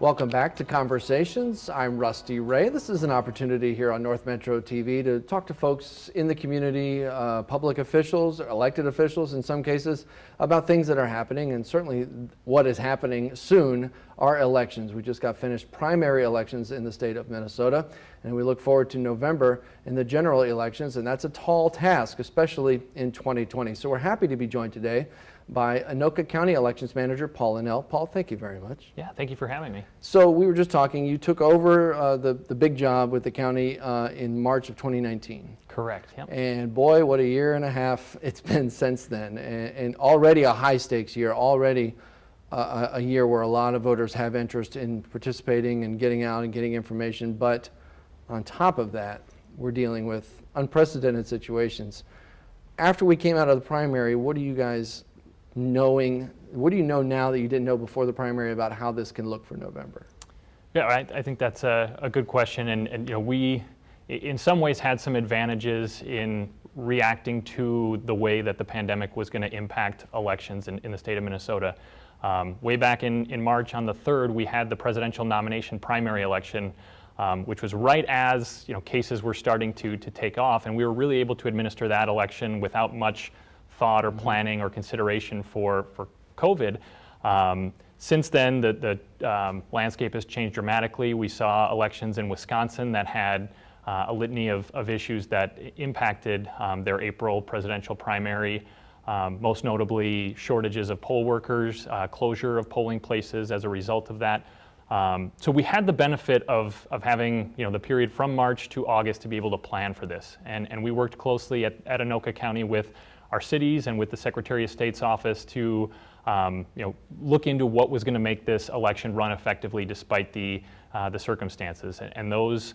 Welcome back to Conversations. I'm Rusty Ray. This is an opportunity here on North Metro TV to talk to folks in the community, public officials, elected officials in some cases, about things that are happening, and certainly what is happening soon are elections. We just got finished primary elections in the state of Minnesota, and we look forward to November in the general elections, and that's a tall task, especially in 2020. So we're happy to be joined today by Anoka County Elections Manager Paul Linnell. Paul, thank you very much. Yeah, thank you for having me. So we were just talking, you took over the big job with the county in March of 2019. Correct, yep. And boy, what a year and a half it's been since then. And already a high stakes year, already a year where a lot of voters have interest in participating and getting out and getting information. But on top of that, we're dealing with unprecedented situations. After we came out of the primary, what do you guys what do you know now that you didn't know before the primary about how this can look for November? Yeah, I think that's a good question, and you know, we in some ways had some advantages in reacting to the way that the pandemic was going to impact elections in the state of Minnesota. Way back in March on the 3rd, we had the presidential nomination primary election, which was right as cases were starting to take off, and we were really able to administer that election without much thought or planning or consideration for COVID. Since then, the landscape has changed dramatically. We saw elections in Wisconsin that had a litany of issues that impacted their April presidential primary, most notably shortages of poll workers, closure of polling places as a result of that. So we had the benefit of having the period from March to August to be able to plan for this. And we worked closely at Anoka County with our cities and with the Secretary of State's office to look into what was going to make this election run effectively despite the circumstances. And those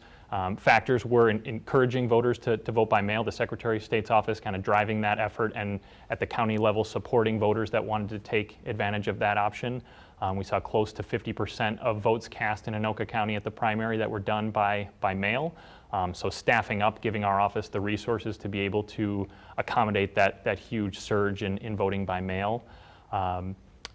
factors were encouraging voters to vote by mail. The Secretary of State's office kind of driving that effort, and at the county level supporting voters that wanted to take advantage of that option. We saw close to 50% of votes cast in Anoka County at the primary that were done by mail. So staffing up, giving our office the resources to be able to accommodate that huge surge in voting by mail.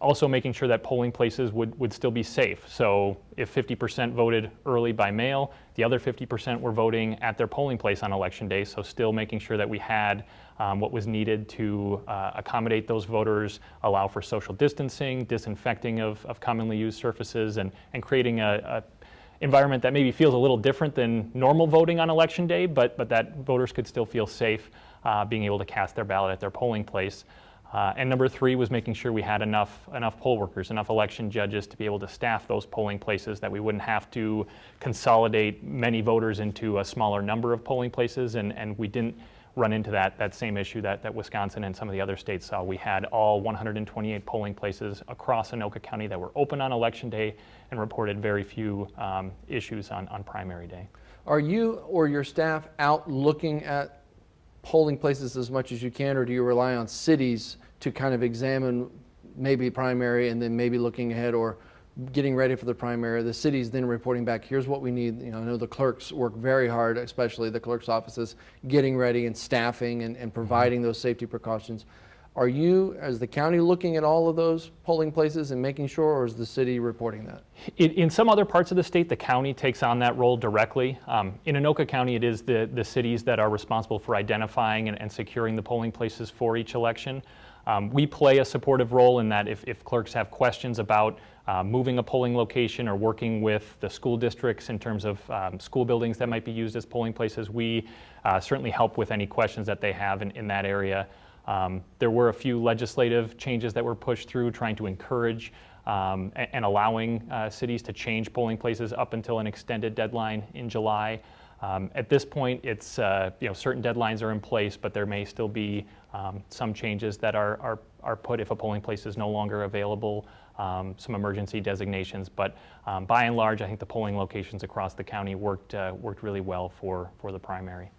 Also making sure that polling places would still be safe. So if 50% voted early by mail, the other 50% were voting at their polling place on election day. So still making sure that we had what was needed to accommodate those voters, allow for social distancing, disinfecting of commonly used surfaces, and creating a environment that maybe feels a little different than normal voting on election day, but that voters could still feel safe being able to cast their ballot at their polling place. And number 3 was making sure we had enough poll workers, enough election judges to be able to staff those polling places, that we wouldn't have to consolidate many voters into a smaller number of polling places, and we didn't run into that same issue that Wisconsin and some of the other states saw. We had all 128 polling places across Anoka County that were open on election day and reported very few issues on primary day. Are you or your staff out looking at polling places as much as you can, or do you rely on cities to kind of examine maybe primary and then maybe looking ahead or getting ready for the primary, the cities then reporting back, here's what we need? I know the clerks work very hard, especially the clerk's offices, getting ready and staffing and providing those safety precautions. Are you, as the county, looking at all of those polling places and making sure, or is the city reporting that? In some other parts of the state, the county takes on that role directly. In Anoka County, it is the cities that are responsible for identifying and securing the polling places for each election. We play a supportive role in that if clerks have questions about moving a polling location or working with the school districts in terms of school buildings that might be used as polling places, we certainly help with any questions that they have in that area. There were a few legislative changes that were pushed through trying to encourage and allowing cities to change polling places up until an extended deadline in July. At this point, it's certain deadlines are in place, but there may still be some changes that are put if a polling place is no longer available, some emergency designations. But by and large, I think the polling locations across the county worked really well for the primary.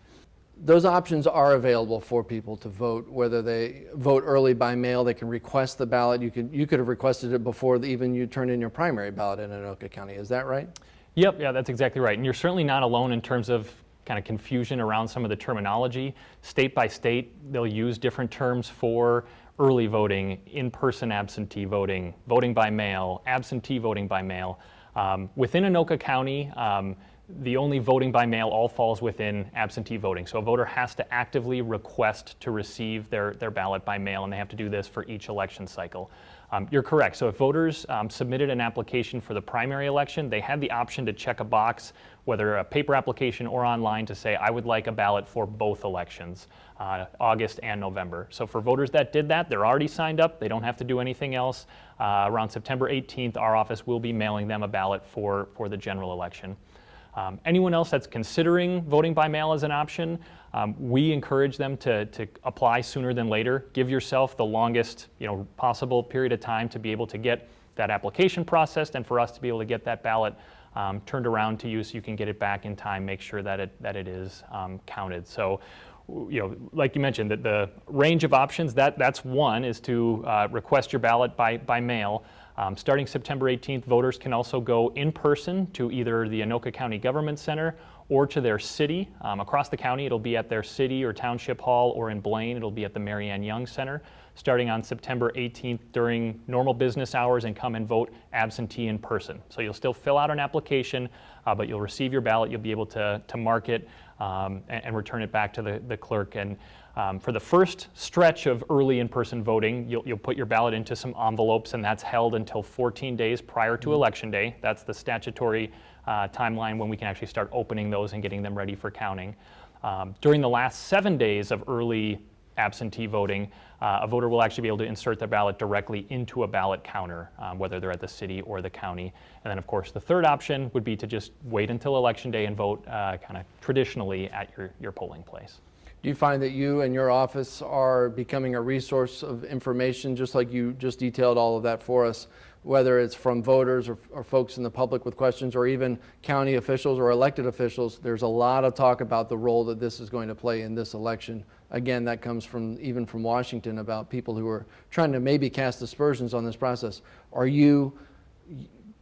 Those options are available for people to vote, whether they vote early by mail, they can request the ballot. You could have requested it before even you turned in your primary ballot in Anoka County. Is that right? Yep, yeah, that's exactly right. And you're certainly not alone in terms of kind of confusion around some of the terminology. State by state, they'll use different terms for early voting, in-person absentee voting, voting by mail, absentee voting by mail. Within Anoka County, the only voting by mail all falls within absentee voting. So a voter has to actively request to receive their ballot by mail, and they have to do this for each election cycle. You're correct. So if voters submitted an application for the primary election, they had the option to check a box, whether a paper application or online, to say, I would like a ballot for both elections, August and November. So for voters that did that, they're already signed up. They don't have to do anything else. Around September 18th, our office will be mailing them a ballot for the general election. Anyone else that's considering voting by mail as an option, we encourage them to apply sooner than later. Give yourself the longest possible period of time to be able to get that application processed, and for us to be able to get that ballot turned around to you so you can get it back in time, make sure that it is counted. So, like you mentioned, that the range of options, that's one, is to request your ballot by mail. Starting September 18th, voters can also go in person to either the Anoka County Government Center or to their city. Across the county, it'll be at their city or township hall, or in Blaine, it'll be at the Mary Ann Young Center, starting on September 18th during normal business hours, and come and vote absentee in person. So you'll still fill out an application, but you'll receive your ballot, you'll be able to mark it and return it back to the clerk. And for the first stretch of early in-person voting, you'll put your ballot into some envelopes, and that's held until 14 days prior to Election Day. That's the statutory timeline when we can actually start opening those and getting them ready for counting. During the last 7 days of early absentee voting, a voter will actually be able to insert their ballot directly into a ballot counter, whether they're at the city or the county. And then, of course, the third option would be to just wait until Election Day and vote kind of traditionally at your polling place. Do you find that you and your office are becoming a resource of information, just like you just detailed all of that for us, whether it's from voters or folks in the public with questions, or even county officials or elected officials? There's a lot of talk about the role that this is going to play in this election. Again, that comes even from Washington, about people who are trying to maybe cast aspersions on this process. Are you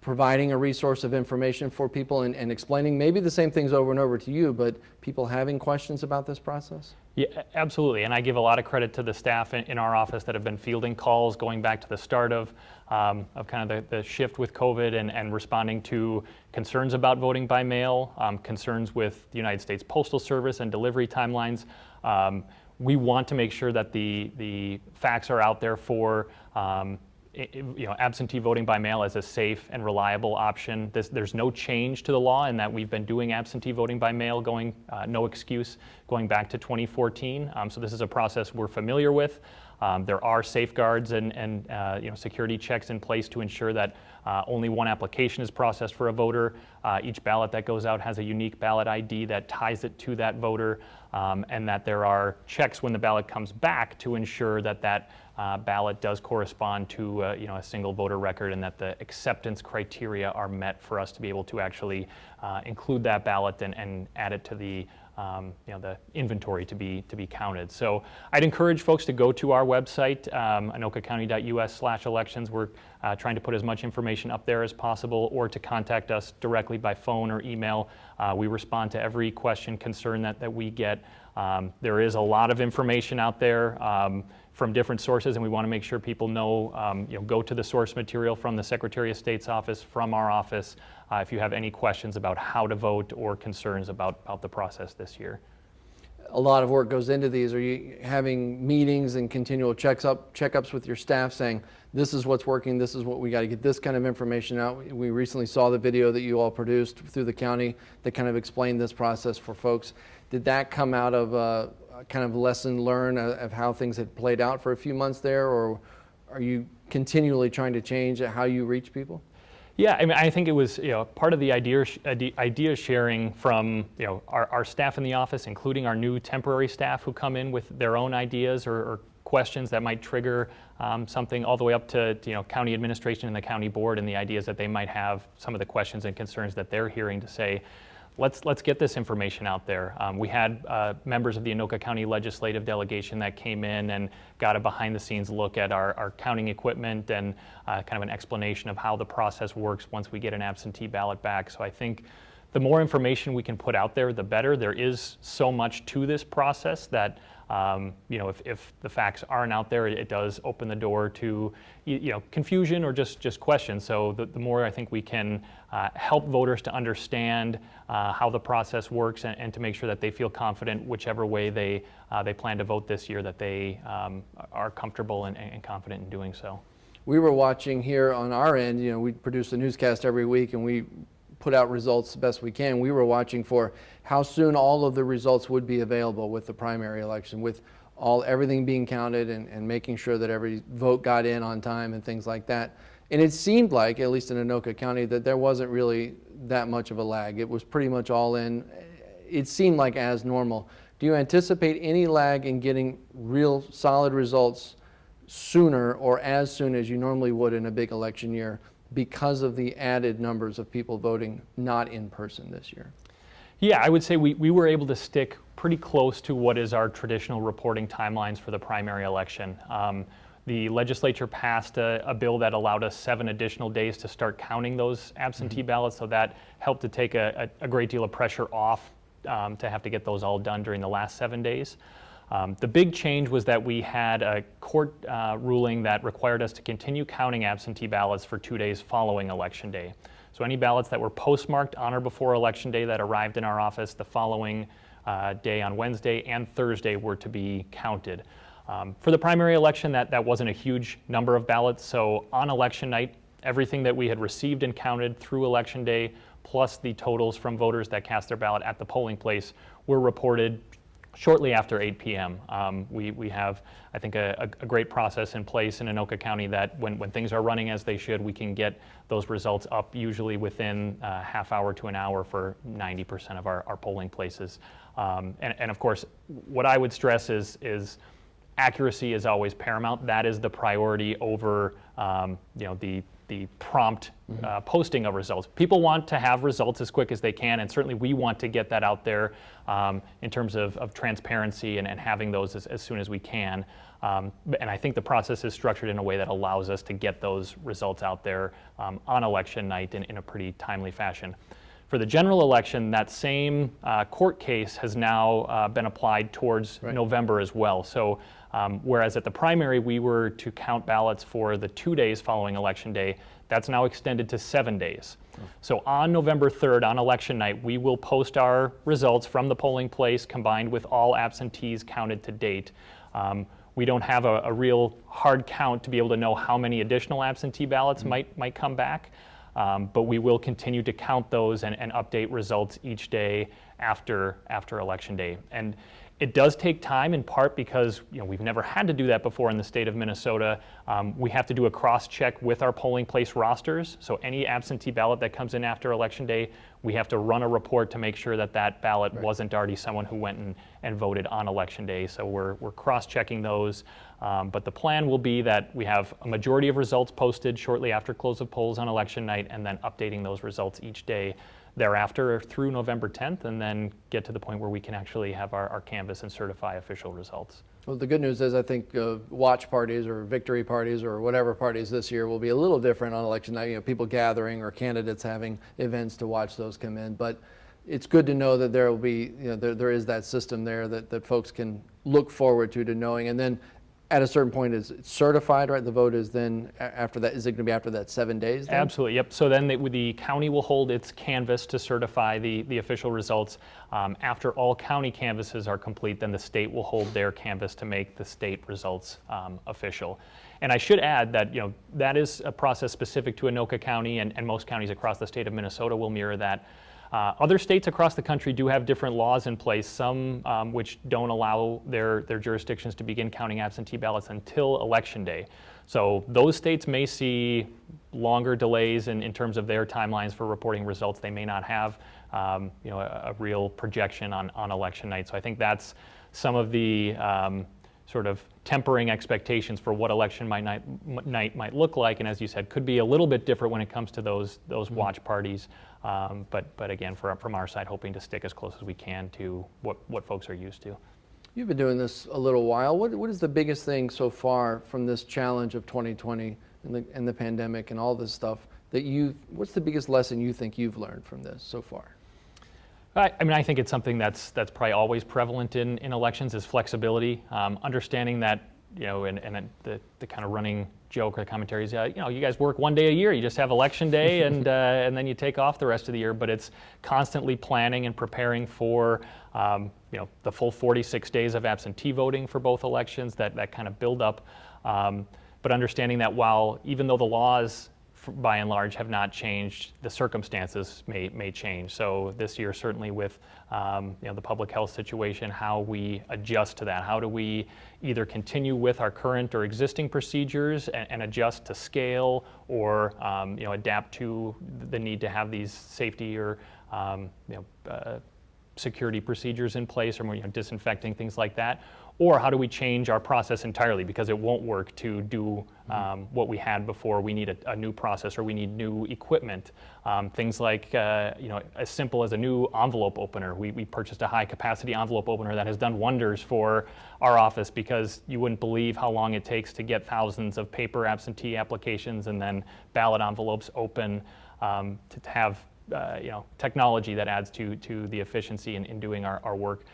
providing a resource of information for people and explaining maybe the same things over and over to you, but people having questions about this process? Yeah, absolutely. And I give a lot of credit to the staff in our office that have been fielding calls going back to the start of kind of the shift with COVID, and responding to concerns about voting by mail, concerns with the United States Postal Service and delivery timelines. We want to make sure that the facts are out there for absentee voting by mail as a safe and reliable option. There's no change to the law in that we've been doing absentee voting by mail no excuse, going back to 2014. So this is a process we're familiar with. There are safeguards and security checks in place to ensure that only one application is processed for a voter. Each ballot that goes out has a unique ballot ID that ties it to that voter, and that there are checks when the ballot comes back to ensure that ballot does correspond to a single voter record, and that the acceptance criteria are met for us to be able to actually include that ballot and add it to the inventory to be counted. So I'd encourage folks to go to our website, anokacounty.us/elections. We're trying to put as much information up there as possible, or to contact us directly by phone or email. We respond to every question, concern that we get. There is a lot of information out there from different sources, and we want to make sure people know, go to the source material from the Secretary of State's office, from our office, if you have any questions about how to vote or concerns about the process this year. A lot of work goes into these. Are you having meetings and continual checkups with your staff, saying, this is what's working, this is what we got to get this kind of information out? We recently saw the video that you all produced through the county that kind of explained this process for folks. Did that come out of a kind of lesson learned of how things had played out for a few months there, or are you continually trying to change how you reach people? Yeah, I mean, I think it was part of the idea sharing from our staff in the office, including our new temporary staff who come in with their own ideas or questions that might trigger something, all the way up to county administration and the county board, and the ideas that they might have, some of the questions and concerns that they're hearing, to say, let's get this information out there. We had members of the Anoka County legislative delegation that came in and got a behind-the-scenes look at our counting equipment, and kind of an explanation of how the process works once we get an absentee ballot back. So I think the more information we can put out there, the better. There is so much to this process that If the facts aren't out there, it does open the door to confusion or just questions. So the more I think we can help voters to understand how the process works and to make sure that they feel confident whichever way they plan to vote this year, that they are comfortable and confident in doing so. We were watching here on our end, we produce a newscast every week and we put out results the best we can. We were watching for how soon all of the results would be available with the primary election, with everything being counted and making sure that every vote got in on time and things like that. And it seemed like, at least in Anoka County, that there wasn't really that much of a lag. It was pretty much all in. It seemed like as normal. Do you anticipate any lag in getting real solid results sooner or as soon as you normally would in a big election year because of the added numbers of people voting not in person this year? Yeah, I would say we were able to stick pretty close to what is our traditional reporting timelines for the primary election. The legislature passed a bill that allowed us 7 additional days to start counting those absentee ballots, so that helped to take a great deal of pressure off to have to get those all done during the last 7 days. The big change was that we had a court ruling that required us to continue counting absentee ballots for 2 days following Election Day. So any ballots that were postmarked on or before Election Day that arrived in our office the following day on Wednesday and Thursday were to be counted. For the primary election, that wasn't a huge number of ballots, so on election night, everything that we had received and counted through Election Day, plus the totals from voters that cast their ballot at the polling place, were reported shortly after 8 p.m. We have, I think, a great process in place in Anoka County that when things are running as they should, we can get those results up usually within a half hour to an hour for 90% of our polling places. And of course, what I would stress is accuracy is always paramount. That is the priority over the prompt posting of results. People want to have results as quick as they can, and certainly we want to get that out there in terms of transparency and having those as soon as we can. And I think the process is structured in a way that allows us to get those results out there on election night in a pretty timely fashion. For the general election, that same court case has now been applied towards November as well. So whereas at the primary we were to count ballots for the 2 days following Election Day, that's now extended to 7 days. So on November 3rd, on election night, we will post our results from the polling place combined with all absentees counted to date. We don't have a real hard count to be able to know how many additional absentee ballots might come back. But we will continue to count those and update results each day after Election Day. And it does take time, in part because we've never had to do that before in the state of Minnesota. We have to do a cross-check with our polling place rosters. So any absentee ballot that comes in after Election Day, we have to run a report to make sure that that ballot wasn't already someone who went and voted on Election Day. So we're cross-checking those. But the plan will be that we have a majority of results posted shortly after close of polls on election night, and then updating those results each day thereafter through November 10th, and then get to the point where we can actually have our canvass and certify official results. Well, the good news is I think watch parties or victory parties or whatever parties this year will be a little different on election night. People gathering or candidates having events to watch those come in. But it's good to know that there will be, there is that system there that folks can look forward to knowing. And then at a certain point, is it certified, right? The vote is then after that. Is it going to be after that 7 days? Then? Absolutely. Yep. So then the county will hold its canvass to certify the official results. After all county canvasses are complete, then the state will hold their canvass to make the state results official. And I should add that that is a process specific to Anoka County, and most counties across the state of Minnesota will mirror that. Other states across the country do have different laws in place, some which don't allow their jurisdictions to begin counting absentee ballots until Election Day. So those states may see longer delays in terms of their timelines for reporting results. They may not have a real projection on election night. So I think that's some of the sort of tempering expectations for what election night might look like, and as you said, could be a little bit different when it comes to those watch parties. But again, from our side, hoping to stick as close as we can to what folks are used to. You've been doing this a little while. What is the biggest thing so far from this challenge of 2020 and the pandemic and all this stuff what's the biggest lesson you think you've learned from this so far? I mean, I think it's something that's probably always prevalent in elections is flexibility, understanding that, and the kind of running joke or commentary is, you guys work one day a year, you just have election day and then you take off the rest of the year, but it's constantly planning and preparing for, the full 46 days of absentee voting for both elections, that kind of build up, but understanding that even though the laws by and large have not changed, the circumstances may change. So this year, certainly with the public health situation, how we adjust to that. How do we either continue with our current or existing procedures and adjust to scale, or adapt to the need to have these safety or security procedures in place, or more disinfecting, things like that? Or how do we change our process entirely because it won't work to do what we had before? We need a new process, or we need new equipment. Things like as simple as a new envelope opener. We purchased a high capacity envelope opener that has done wonders for our office, because you wouldn't believe how long it takes to get thousands of paper absentee applications and then ballot envelopes open, to have technology that adds to the efficiency in doing our work.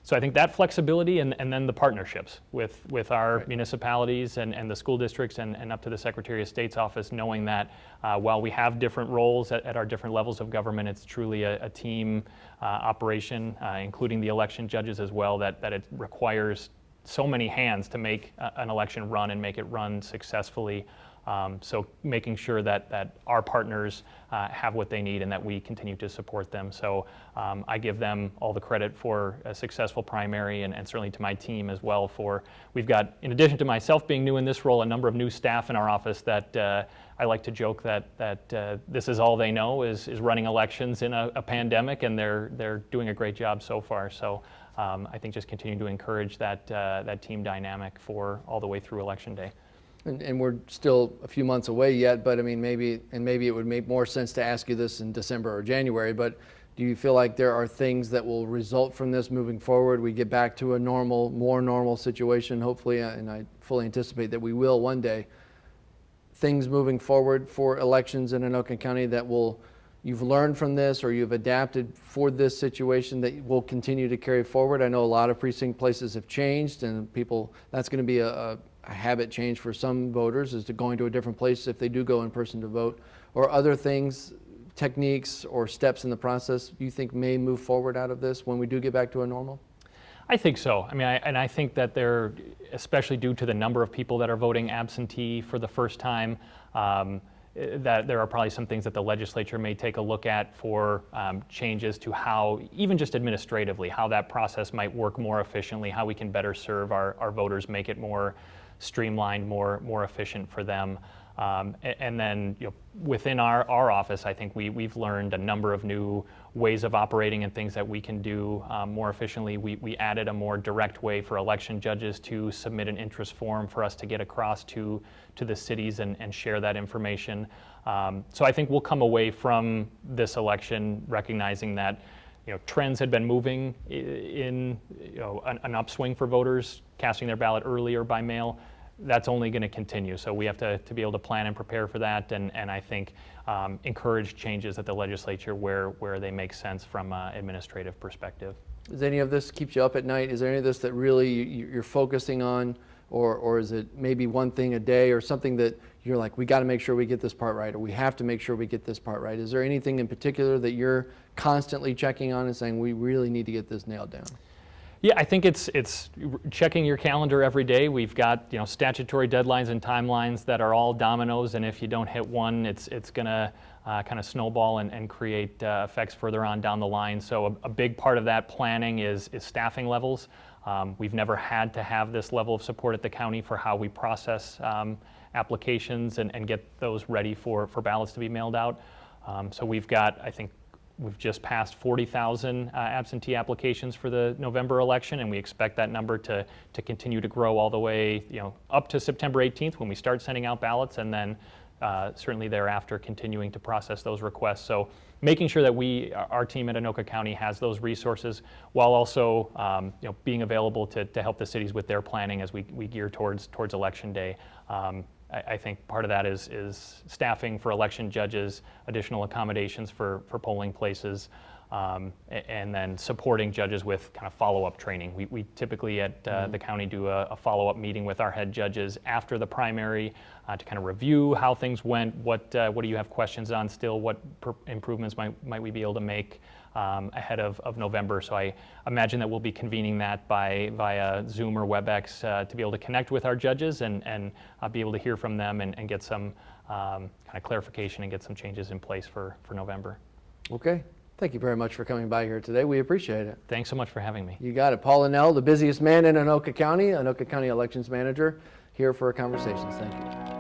So I think that flexibility and then the partnerships with our municipalities and the school districts and up to the Secretary of State's office, knowing that while we have different roles at our different levels of government, it's truly a team operation, including the election judges as well, that it requires so many hands to make an election run and make it run successfully. So making sure that our partners have what they need and that we continue to support them. So I give them all the credit for a successful primary, and certainly to my team as well. We've got, in addition to myself being new in this role, a number of new staff in our office that I like to joke that this is all they know is running elections in a pandemic, and they're doing a great job so far. So I think just continue to encourage that team dynamic for all the way through Election Day. And we're still a few months away yet, but I mean, maybe it would make more sense to ask you this in December or January, but do you feel like there are things that will result from this moving forward? We get back to a more normal situation, hopefully, and I fully anticipate that we will one day. Things moving forward for elections in Anoka County that you've learned from this, or you've adapted for this situation, that will continue to carry forward? I know a lot of precinct places have changed, and that's going to be a habit change for some voters, is to going to a different place if they do go in person to vote, or other things, techniques or steps in the process you think may move forward out of this when we do get back to a normal? I think so. I mean, I think that especially due to the number of people that are voting absentee for the first time, that there are probably some things that the legislature may take a look at for changes to how, even just administratively, how that process might work more efficiently, how we can better serve our voters, make it more streamlined, more efficient for them. And then within our office, I think we've learned a number of new ways of operating and things that we can do more efficiently. We added a more direct way for election judges to submit an interest form for us to get across to the cities and share that information. So I think we'll come away from this election recognizing that trends had been moving in an upswing for voters casting their ballot early or by mail. That's only going to continue. So we have to be able to plan and prepare for that, and I think encourage changes at the legislature where they make sense from an administrative perspective. Does any of this keep you up at night? Is there any of this that really you're focusing on, or is it maybe one thing a day, or something that you're like, we got to make sure we get this part right, or we have to make sure we get this part right? Is there anything in particular that you're constantly checking on and saying, we really need to get this nailed down? Yeah, I think it's checking your calendar every day. We've got statutory deadlines and timelines that are all dominoes, and if you don't hit one, it's going to kind of snowball and create effects further on down the line. So a big part of that planning is staffing levels. We've never had to have this level of support at the county for how we process applications and get those ready for ballots to be mailed out. So we've got, I think, we've just passed 40,000 absentee applications for the November election, and we expect that number to continue to grow all the way up to September 18th when we start sending out ballots, and then certainly thereafter continuing to process those requests. So making sure that our team at Anoka County has those resources, while also being available to help the cities with their planning as we gear towards Election Day. I think part of that is staffing for election judges, additional accommodations for polling places, and then supporting judges with kind of follow-up training. We typically at the county do a follow-up meeting with our head judges after the primary to kind of review how things went, what do you have questions on still, what improvements might we be able to make ahead of November. So I imagine that we'll be convening that via Zoom or WebEx to be able to connect with our judges and be able to hear from them and get some kind of clarification and get some changes in place for November. Okay. Thank you very much for coming by here today. We appreciate it. Thanks so much for having me. You got it. Paul Linnell, the busiest man in Anoka County Elections Manager, here for a conversation. Thank you.